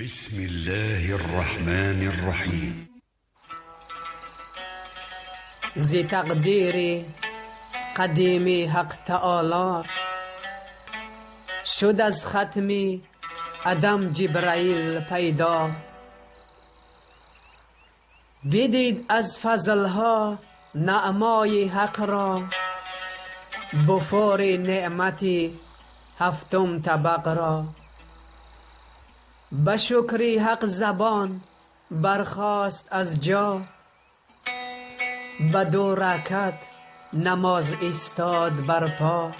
بسم الله الرحمن الرحیم. زی تقدیر قدیمی حق تعالی شد از ختمی عدم جبرائیل پیدا. بدید از فضلها نعمای حق را، بفور نعمتی هفتم طبق را. به شکری حق زبان برخاست از جا، به 2 رکعت نماز ایستاد برپا.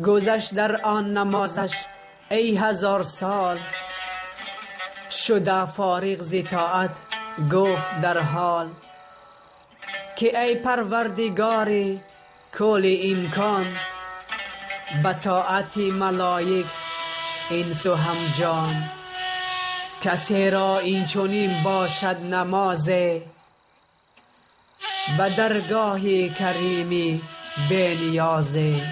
گذشت در آن نمازش ای 1000 سال، شده فارغ ز طاعت گفت در حال. که ای پروردگار کل امکان، به طاعت ملائک انس و هم جان. کسی را این چنین باشد نمازه، به درگاه کریمی بی نیازه.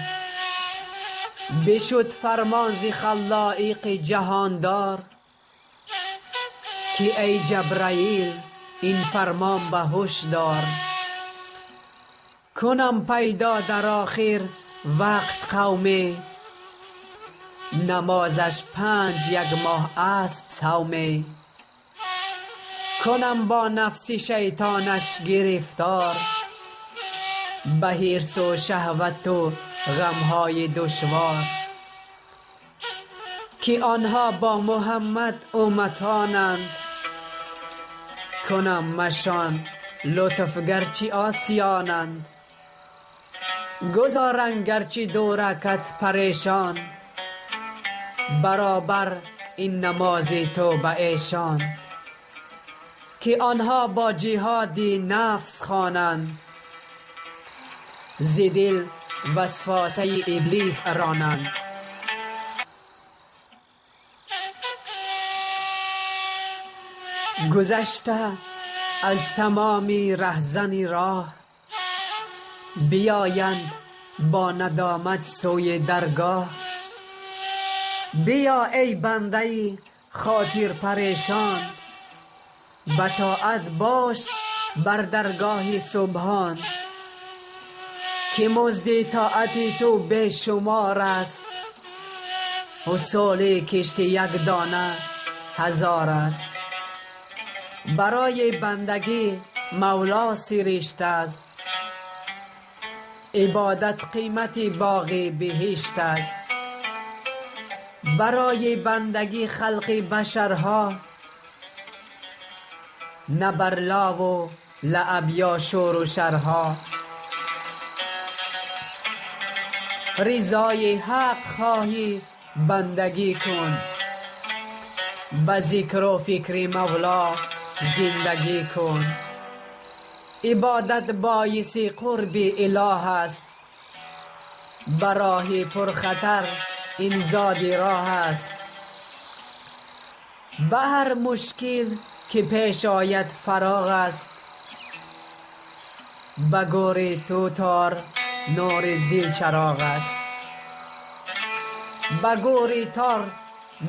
بشد فرمان ز خلایق جهاندار، که ای جبرائیل این فرمان به هوش دار. کنم پیدا در آخر وقت قومی، نمازش 5 1 ماه است صومی. کنم با نفس شیطانش گرفتار، به حرص و شهوت و غمهای دشوار. که آنها با محمد امتانند، کنم مشان لطف گرچه آسیانند. گزارند گرچه 2 رکعت پریشان، برابر این نماز تو به ایشان. که آنها با جهاد نفس خوانند، ز دل وسواسه ابلیس رانند. گذشته از تمامی رهزنی راه، بیایند با ندامت سوی درگاه. بیا ای بنده خاطر پریشان، به طاعت باش بر درگاه سبحان. که مزد طاعت تو به شمار است، حصول کشت 1 دانه 1000 است. برای بندگی مولا سرشت است، عبادت قیمت باغ بهشت است. برای بندگی خلق بشرها، نه بر لا و لعب یا شور و شرها. رضای حق خواهی بندگی کن، به ذکر و فکر مولا زندگی کن. عبادت باعث قرب اله است، به راه پرخطر این زاد راه است. به هر مشکل که پیش آید فراغ است، به گور تو تار نور دل چراغ است. به گور تار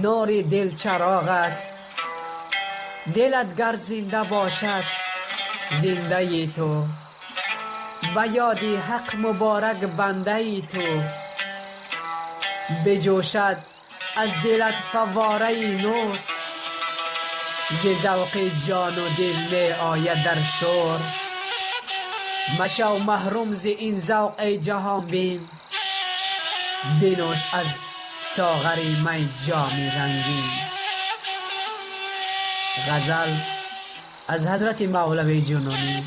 نور دل چراغ است. دلت گر زنده باشد زنده تو، به یاد حق مبارک بنده تو. بجوشد از دلت فواره نور، ز ذوق جان و دل می آید در شور. مشو محروم ز این ذوق ای جهان بین، بنوش از ساغر می جام رنگین. غزل از حضرت مولوی جنونی.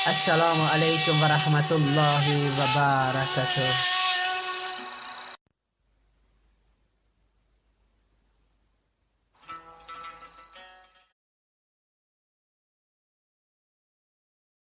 السلام علیکم و رحمت الله و برکاته.